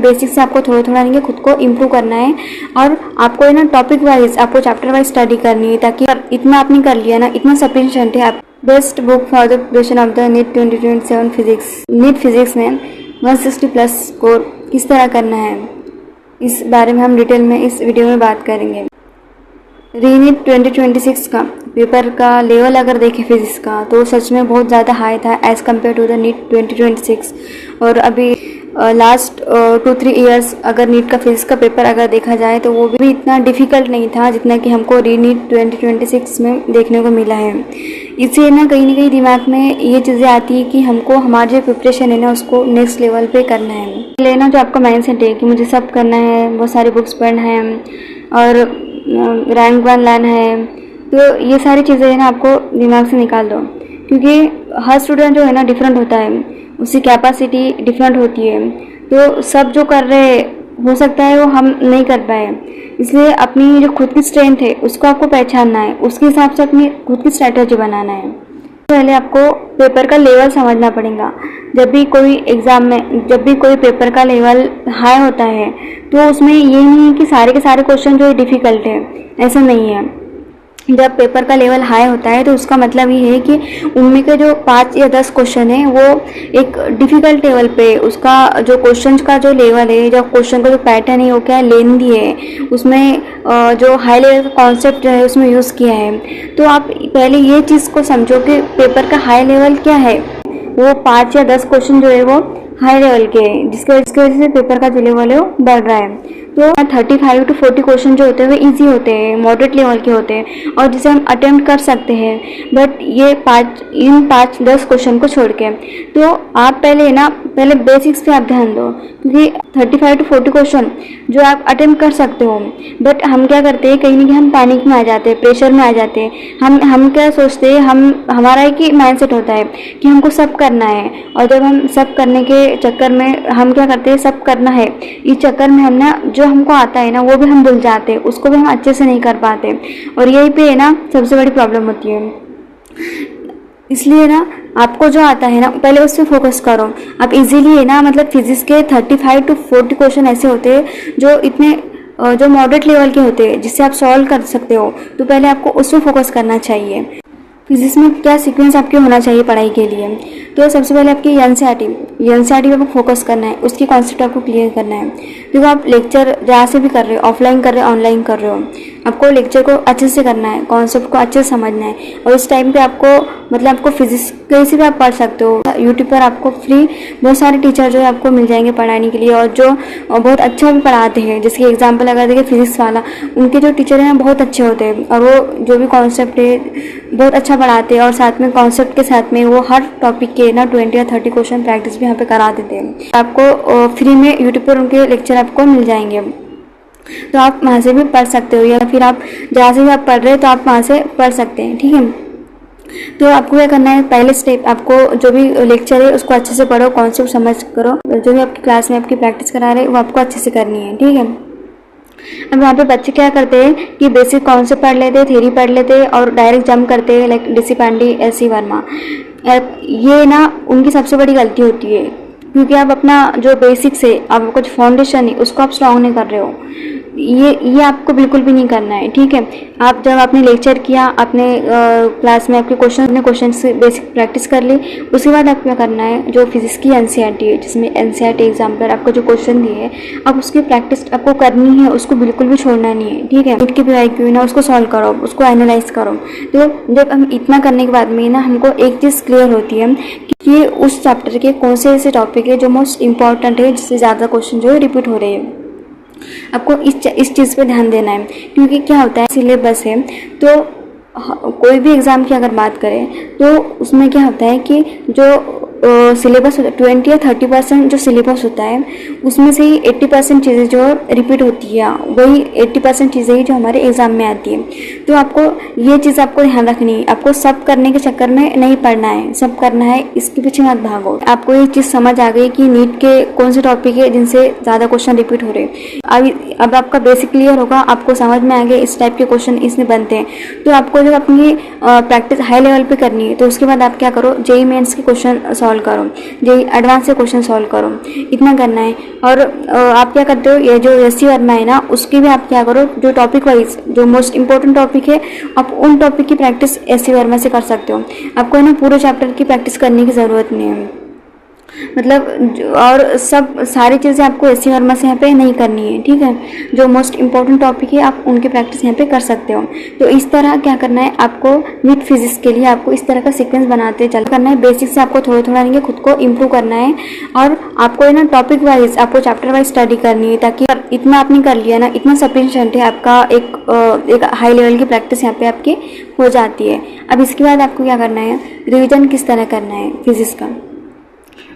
Basic से आपको थोड़ा थोड़ा नहीं खुद को इम्प्रूव करना है और आपको ना टॉपिक वाइज, आपको चैप्टर वाइज स्टडी करनी है, ताकि इतना आपने कर लिया ना, इतना सफिशिएंट है। आप best book for the preparation of the NEET 2027 physics. NEET physics में 160+ स्कोर किस तरह करना है, इस बारे में हम डिटेल में इस वीडियो में बात करेंगे। रीनीट 2026 का पेपर का लेवल अगर देखें फिजिक्स का, तो सच में बहुत ज़्यादा हाई था as compare to the NEET 2026। और अभी लास्ट 2-3 ईयर्स अगर नीट का फिजिक्स का पेपर अगर देखा जाए तो वो भी इतना डिफ़िकल्ट नहीं था जितना कि हमको रीनीट 2026 में देखने को मिला है। इससे ना कहीं दिमाग में ये चीज़ें आती है कि हमको हमारी जो प्रिपरेशन है ना उसको नेक्स्ट लेवल पे करना है। लेना जो आपका माइंड सेट है कि मुझे सब करना है, बहुत सारी बुक्स पढ़ना है और रैंक 1 लाना है, तो ये सारी चीज़ें है ना आपको दिमाग से निकाल दो, क्योंकि हर स्टूडेंट जो है ना डिफरेंट होता है, उसकी कैपेसिटी डिफरेंट होती है। तो सब जो कर रहे हो सकता है वो हम नहीं कर पाए, इसलिए अपनी जो खुद की स्ट्रेंथ है उसको आपको पहचानना है, उसके हिसाब से अपनी खुद की स्ट्रैटेजी बनाना है। पहले आपको पेपर का लेवल समझना पड़ेगा। जब भी कोई एग्ज़ाम में, जब भी कोई पेपर का लेवल हाई होता है तो उसमें ये नहीं है कि सारे के सारे क्वेश्चन जो है डिफ़िकल्ट है, ऐसा नहीं है। जब पेपर का लेवल हाई होता है तो उसका मतलब ये है कि उनमें के जो 5 या 10 क्वेश्चन है वो एक डिफ़िकल्ट लेवल पे, उसका जो क्वेश्चन का जो लेवल है, जो क्वेश्चन का जो पैटर्न है वो क्या लेंदी है, उसमें जो हाई लेवल का कॉन्सेप्ट जो है उसमें यूज़ किया है। तो आप पहले ये चीज़ को समझो कि पेपर का हाई लेवल क्या है। वो 5 या 10 क्वेश्चन जो है वो हाई लेवल के हैं, जिसकी वजह से पेपर का जो लेवल है वो बढ़ रहा है। तो 35 to 40 क्वेश्चन जो होते हैं वो इजी होते हैं, मॉडरेट लेवल के होते हैं और जिसे हम अटेम्प्ट कर सकते हैं। बट ये इन 5-10 क्वेश्चन को छोड़ के तो आप पहले बेसिक्स पे आप ध्यान दो, क्योंकि 35 to 40 क्वेश्चन जो आप अटेम्प्ट कर सकते हो। बट हम क्या करते हैं, कहीं ना कहीं हम पैनिक में आ जाते हैं, प्रेशर में आ जाते हैं। हम क्या सोचते हैं, हमारा एक ही माइंडसेट होता है कि हमको सब करना है, और जब हम सब करने के चक्कर में हम क्या करते हैं, सब करना है, इस चक्कर में हम ना जो हमको आता है ना वो भी हम भूल जाते हैं, उसको भी हम अच्छे से नहीं कर पाते, और यही पे है ना सबसे बड़ी प्रॉब्लम होती है। इसलिए ना आपको जो आता है ना पहले उस पर फोकस करो। आप इजीली है ना, मतलब फिजिक्स के 35 to 40 क्वेश्चन ऐसे होते हैं जो इतने जो मॉडरेट लेवल के होते हैं जिससे आप सॉल्व कर सकते हो, तो पहले आपको उस पर फोकस करना चाहिए। फिजिक्स में क्या सीक्वेंस आपके होना चाहिए पढ़ाई के लिए, तो सबसे पहले आपकी एनसीईआरटी पे आपको फोकस करना है, उसकी कॉन्सेप्ट आपको क्लियर करना है। देखो आप लेक्चर जहाँ से भी कर रहे हो, ऑफलाइन कर रहे हो, ऑनलाइन कर रहे हो, आपको लेक्चर को अच्छे से करना है, कॉन्सेप्ट को अच्छे से समझना है। और उस टाइम पे आपको फिजिक्स कहीं से भी आप पढ़ सकते हो। यूट्यूब पर आपको फ्री बहुत सारे टीचर जो है आपको मिल जाएंगे पढ़ाने के लिए, और जो बहुत अच्छा भी पढ़ाते हैं। जैसे कि एग्जाम्पल अगर देखिए फिजिक्स वाला, उनके जो टीचर हैं बहुत अच्छे होते हैं, और वो जो भी कॉन्सेप्ट है बहुत अच्छा पढ़ाते हैं, और साथ में कॉन्सेप्ट के साथ में वो हर टॉपिक के ना 20 या 30 क्वेश्चन प्रैक्टिस भी यहाँ पे करा देते हैं। आपको फ्री में यूट्यूब पर उनके लेक्चर आपको मिल जाएंगे, तो आप वहाँ से भी पढ़ सकते हो, या फिर आप जहाँ से भी आप पढ़ रहे हो तो आप वहाँ से पढ़ सकते हैं। ठीक है, तो आपको क्या करना है, पहले स्टेप आपको जो भी लेक्चर है उसको अच्छे से पढ़ो, कॉन्सेप्ट समझ करो, जो भी आपकी क्लास में आपकी प्रैक्टिस करा रहे हैं वो आपको अच्छे से करनी है। ठीक है, अब यहाँ पे बच्चे क्या करते हैं कि बेसिक कॉन्सेप्ट पढ़ लेते हैं, थ्योरी पढ़ लेते हैं और डायरेक्ट जंप करते हैं, like DC Pandey, SC Verma. ये ना उनकी सबसे बड़ी गलती होती है, क्योंकि आप अपना जो बेसिक्स है, आप कुछ फाउंडेशन है, उसको आप स्ट्रॉन्ग नहीं कर रहे हो। ये आपको बिल्कुल भी नहीं करना है। ठीक है, आप जब आपने लेक्चर किया, अपने क्लास में आपके क्वेश्चन से बेसिक प्रैक्टिस कर ली, उसके बाद आपको क्या करना है, जो फिजिक्स की एनसीईआरटी है, जिसमें एनसीईआरटी एग्जाम्पलर आपको जो क्वेश्चन दिए है, अब उसकी प्रैक्टिस आपको करनी है, उसको बिल्कुल भी छोड़ना नहीं है। ठीक है, नीट की PIQ ना उसको सॉल्व करो, उसको एनालाइज करो। तो जब हम इतना करने के बाद में ना हमको एक चीज़ क्लियर होती है कि उस चैप्टर के कौन से ऐसे टॉपिक है जो मोस्ट इंपॉर्टेंट है, जिससे ज़्यादा क्वेश्चन जो है रिपीट हो रहे हैं। आपको इस चीज़ पे ध्यान देना है, क्योंकि क्या होता है, सिलेबस है तो कोई भी एग्ज़ाम की अगर बात करें तो उसमें क्या होता है कि जो सिलेबस 20 या 30% जो सिलेबस होता है उसमें से ही 80% चीज़ें जो रिपीट होती है, वही 80% चीज़ें ही जो हमारे एग्ज़ाम में आती है। तो आपको ये चीज़ आपको ध्यान रखनी है, आपको सब करने के चक्कर में नहीं पढ़ना है, सब करना है इसके पीछे मत भागो। आपको ये चीज़ समझ आ गई कि नीट के कौन से टॉपिक है जिनसे ज़्यादा क्वेश्चन रिपीट हो रहे हैं। अब आपका बेसिक क्लियर होगा, आपको समझ में आ गया इस टाइप के क्वेश्चन इसमें बनते हैं। तो आपको जब अपनी प्रैक्टिस हाई लेवल पे करनी है तो उसके बाद आप क्या करो, JEE मेंस के क्वेश्चन सॉल्व सॉल्व करो, जे एडवांस से क्वेश्चन सॉल्व करो, इतना करना है। और आप क्या करते हो, ये जो एससी वर्मा है ना, उसकी भी आप क्या करो, जो टॉपिक वाइज जो मोस्ट इंपॉर्टेंट टॉपिक है, आप उन टॉपिक की प्रैक्टिस एससी वर्मा से कर सकते हो। आपको है ना पूरे चैप्टर की प्रैक्टिस करने की ज़रूरत नहीं है, मतलब और सब सारी चीज़ें आपको एससी वर्मा से यहाँ पे नहीं करनी है, ठीक है। जो मोस्ट इंपॉर्टेंट टॉपिक है आप उनकी प्रैक्टिस यहाँ पे कर सकते हो। तो इस तरह क्या करना है आपको, नीट फिजिक्स के लिए आपको इस तरह का सीक्वेंस बनाते चल करना है। बेसिक से आपको थोड़ा थोड़ा नहीं खुद को इम्प्रूव करना है, और आपको है ना टॉपिक वाइज आपको चैप्टर वाइज स्टडी करनी है, ताकि इतना आपने कर लिया ना, इतना सफिशिएंट है आपका, एक हाई लेवल की प्रैक्टिस यहाँ पे आपकी हो जाती है। अब इसके बाद आपको क्या करना है, रिविजन किस तरह करना है फिजिक्स का।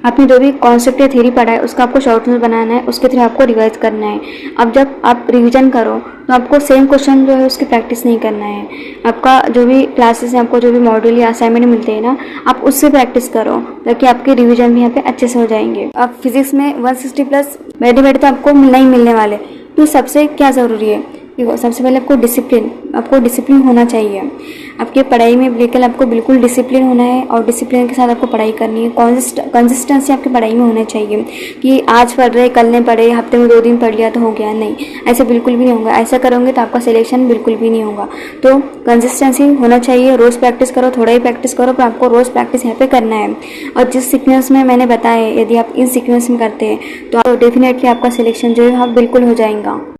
आपने जो भी कॉन्सेप्ट या थ्योरी पढ़ा है उसका आपको शॉर्ट नोट बनाना है, उसके थ्रू आपको रिवाइज करना है। अब जब आप रिवीजन करो तो आपको सेम क्वेश्चन जो है उसकी प्रैक्टिस नहीं करना है। आपका जो भी क्लासेस हैं, आपको जो भी मॉड्यूल या असाइनमेंट मिलते हैं ना, आप उससे प्रैक्टिस करो, ताकि आपके रिवीजन भी यहाँ पे अच्छे से हो जाएंगे। अब फिजिक्स में 160 प्लस बैठे तो आपको नहीं मिलने वाले, तो सबसे क्या ज़रूरी है, देखो सबसे पहले आपको डिसिप्लिन होना चाहिए। आपकी पढ़ाई में बिल्कुल आपको बिल्कुल डिसिप्लिन होना है, और डिसिप्लिन के साथ आपको पढ़ाई करनी है। कंसिस्टेंसी आपकी पढ़ाई में होना चाहिए, कि आज पढ़ रहे कल नहीं पढ़े, हफ्ते में 2 दिन पढ़ लिया तो हो गया, नहीं, ऐसा बिल्कुल भी नहीं होगा। ऐसा करोगे तो आपका सिलेक्शन बिल्कुल भी नहीं होगा। तो कंसिस्टेंसी होना चाहिए, रोज़ प्रैक्टिस करो, थोड़ा ही प्रैक्टिस करो, पर आपको रोज़ प्रैक्टिस यहाँ पे करना है। और जिस सीक्वेंस में मैंने बताया है, यदि आप इन सीक्वेंस में करते हैं तो डेफिनेटली आपका सिलेक्शन जो है बिल्कुल हो जाएगा।